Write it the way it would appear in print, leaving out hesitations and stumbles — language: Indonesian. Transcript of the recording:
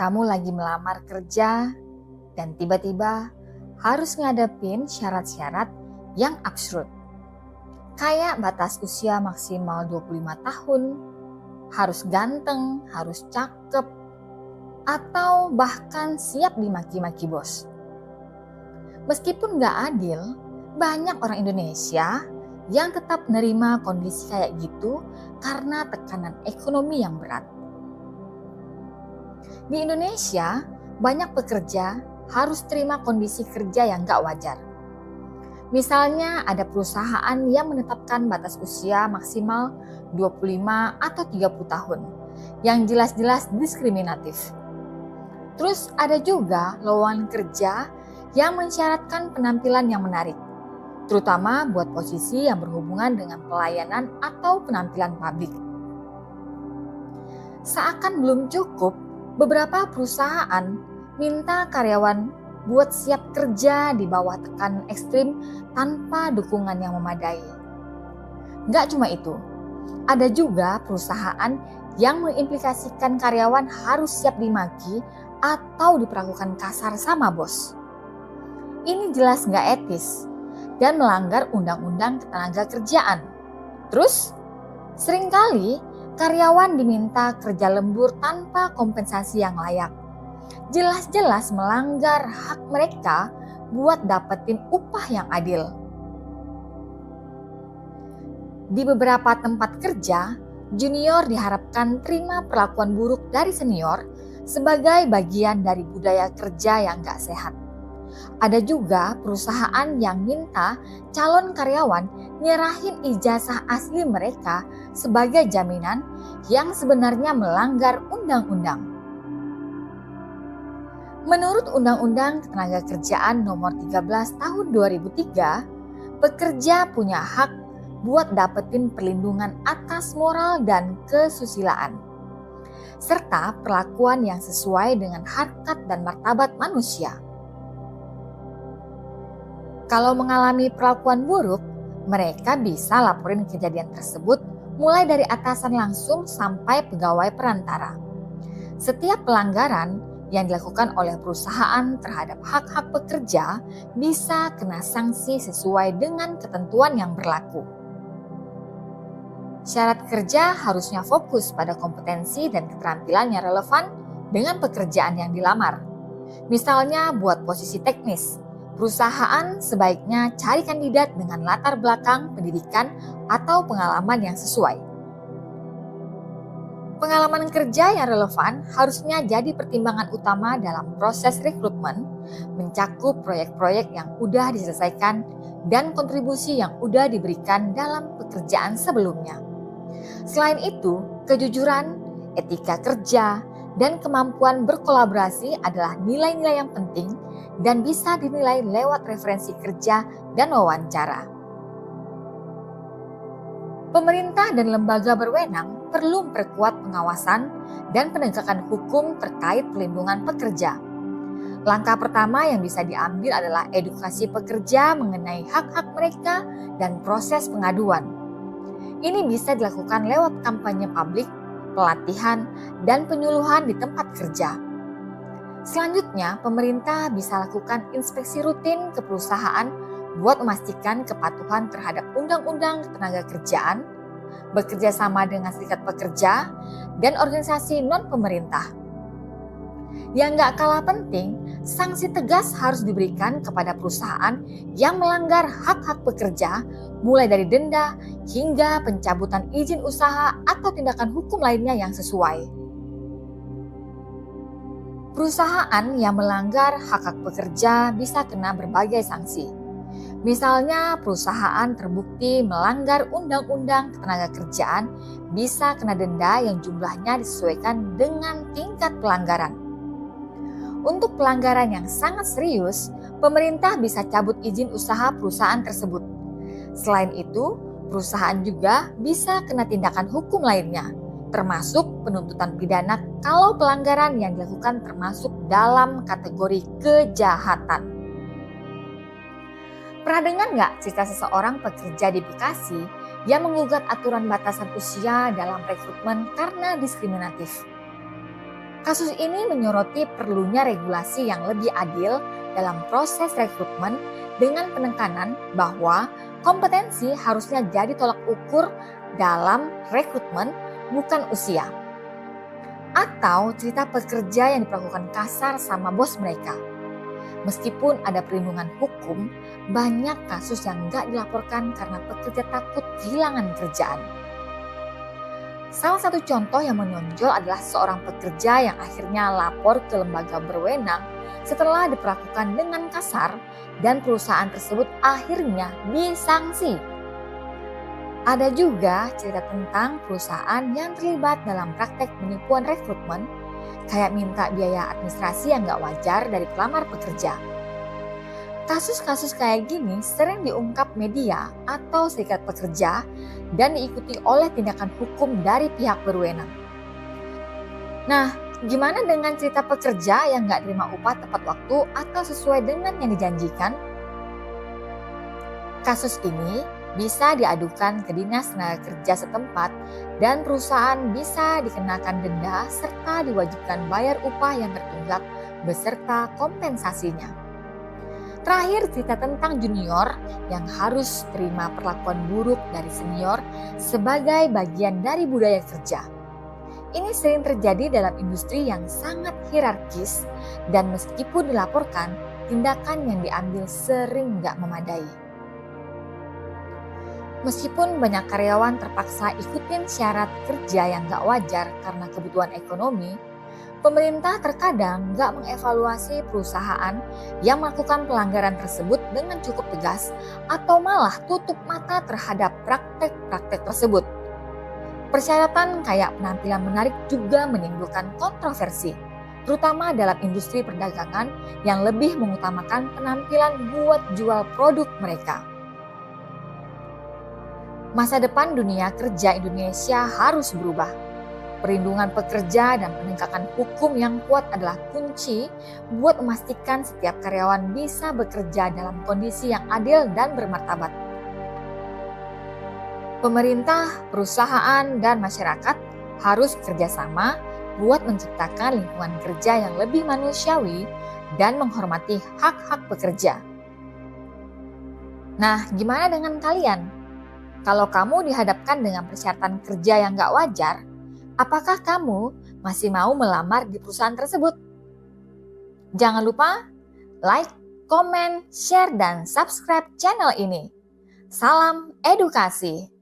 kamu lagi melamar kerja dan tiba-tiba harus ngadepin syarat-syarat yang absurd. Kayak batas usia maksimal 25 tahun, harus ganteng, harus cakep, atau bahkan siap dimaki-maki bos. Meskipun gak adil, banyak orang Indonesia yang tetap menerima kondisi kayak gitu karena tekanan ekonomi yang berat. Di Indonesia, banyak pekerja harus terima kondisi kerja yang gak wajar. Misalnya ada perusahaan yang menetapkan batas usia maksimal 25 atau 30 tahun, yang jelas-jelas diskriminatif. Terus ada juga lowongan kerja yang mensyaratkan penampilan yang menarik, terutama buat posisi yang berhubungan dengan pelayanan atau penampilan publik. Seakan belum cukup, beberapa perusahaan minta karyawan buat siap kerja di bawah tekanan ekstrim tanpa dukungan yang memadai. Nggak cuma itu, ada juga perusahaan yang mengimplikasikan karyawan harus siap dimaki atau diperlakukan kasar sama bos. Ini jelas nggak etis dan melanggar undang-undang ketenaga kerjaan. Terus, seringkali karyawan diminta kerja lembur tanpa kompensasi yang layak. Jelas-jelas melanggar hak mereka buat dapetin upah yang adil. Di beberapa tempat kerja, junior diharapkan terima perlakuan buruk dari senior sebagai bagian dari budaya kerja yang gak sehat. Ada juga perusahaan yang minta calon karyawan nyerahin ijazah asli mereka sebagai jaminan yang sebenarnya melanggar undang-undang. Menurut Undang-Undang Ketenagakerjaan Nomor 13 Tahun 2003, pekerja punya hak buat dapetin perlindungan atas moral dan kesusilaan, serta perlakuan yang sesuai dengan harkat dan martabat manusia. Kalau mengalami perlakuan buruk, mereka bisa laporin kejadian tersebut mulai dari atasan langsung sampai pegawai perantara. Setiap pelanggaran yang dilakukan oleh perusahaan terhadap hak-hak pekerja bisa kena sanksi sesuai dengan ketentuan yang berlaku. Syarat kerja harusnya fokus pada kompetensi dan keterampilan yang relevan dengan pekerjaan yang dilamar. Misalnya buat posisi teknis, perusahaan sebaiknya cari kandidat dengan latar belakang pendidikan atau pengalaman yang sesuai. Pengalaman kerja yang relevan harusnya jadi pertimbangan utama dalam proses rekrutmen, mencakup proyek-proyek yang udah diselesaikan dan kontribusi yang udah diberikan dalam pekerjaan sebelumnya. Selain itu, kejujuran, etika kerja, dan kemampuan berkolaborasi adalah nilai-nilai yang penting dan bisa dinilai lewat referensi kerja dan wawancara. Pemerintah dan lembaga berwenang perlu memperkuat pengawasan dan penegakan hukum terkait perlindungan pekerja. Langkah pertama yang bisa diambil adalah edukasi pekerja mengenai hak-hak mereka dan proses pengaduan. Ini bisa dilakukan lewat kampanye publik, pelatihan, dan penyuluhan di tempat kerja. Selanjutnya, pemerintah bisa lakukan inspeksi rutin ke perusahaan buat memastikan kepatuhan terhadap undang-undang ketenagakerjaan, bekerja sama dengan serikat pekerja, dan organisasi non-pemerintah. Yang gak kalah penting, sanksi tegas harus diberikan kepada perusahaan yang melanggar hak-hak pekerja, mulai dari denda hingga pencabutan izin usaha atau tindakan hukum lainnya yang sesuai. Perusahaan yang melanggar hak-hak pekerja bisa kena berbagai sanksi. Misalnya perusahaan terbukti melanggar Undang-Undang Ketenagakerjaan bisa kena denda yang jumlahnya disesuaikan dengan tingkat pelanggaran. Untuk pelanggaran yang sangat serius, pemerintah bisa cabut izin usaha perusahaan tersebut. Selain itu, perusahaan juga bisa kena tindakan hukum lainnya, termasuk penuntutan pidana kalau pelanggaran yang dilakukan termasuk dalam kategori kejahatan. Pernah dengar nggak cerita seseorang pekerja di Bekasi yang menggugat aturan batasan usia dalam rekrutmen karena diskriminatif? Kasus ini menyoroti perlunya regulasi yang lebih adil dalam proses rekrutmen dengan penekanan bahwa kompetensi harusnya jadi tolak ukur dalam rekrutmen, bukan usia. Atau cerita pekerja yang diperlakukan kasar sama bos mereka. Meskipun ada perlindungan hukum, banyak kasus yang nggak dilaporkan karena pekerja takut kehilangan kerjaan. Salah satu contoh yang menonjol adalah seorang pekerja yang akhirnya lapor ke lembaga berwenang setelah diperlakukan dengan kasar dan perusahaan tersebut akhirnya disanksi. Ada juga cerita tentang perusahaan yang terlibat dalam praktek penipuan rekrutmen, kayak minta biaya administrasi yang gak wajar dari pelamar pekerja. Kasus-kasus kayak gini sering diungkap media atau serikat pekerja dan diikuti oleh tindakan hukum dari pihak berwenang. Nah, gimana dengan cerita pekerja yang gak terima upah tepat waktu atau sesuai dengan yang dijanjikan? Kasus ini bisa diadukan ke Dinas Tenaga Kerja setempat dan perusahaan bisa dikenakan denda serta diwajibkan bayar upah yang tertunggak beserta kompensasinya. Terakhir, cerita tentang junior yang harus terima perlakuan buruk dari senior sebagai bagian dari budaya kerja. Ini sering terjadi dalam industri yang sangat hierarkis dan meskipun dilaporkan, tindakan yang diambil sering nggak memadai. Meskipun banyak karyawan terpaksa ikutin syarat kerja yang nggak wajar karena kebutuhan ekonomi, pemerintah terkadang nggak mengevaluasi perusahaan yang melakukan pelanggaran tersebut dengan cukup tegas atau malah tutup mata terhadap praktek-praktek tersebut. Persyaratan kayak penampilan menarik juga menimbulkan kontroversi, terutama dalam industri perdagangan yang lebih mengutamakan penampilan buat jual produk mereka. Masa depan dunia kerja Indonesia harus berubah. Perlindungan pekerja dan penegakan hukum yang kuat adalah kunci buat memastikan setiap karyawan bisa bekerja dalam kondisi yang adil dan bermartabat. Pemerintah, perusahaan, dan masyarakat harus bekerjasama buat menciptakan lingkungan kerja yang lebih manusiawi dan menghormati hak-hak pekerja. Nah, gimana dengan kalian? Kalau kamu dihadapkan dengan persyaratan kerja yang gak wajar, apakah kamu masih mau melamar di perusahaan tersebut? Jangan lupa like, komen, share, dan subscribe channel ini. Salam edukasi!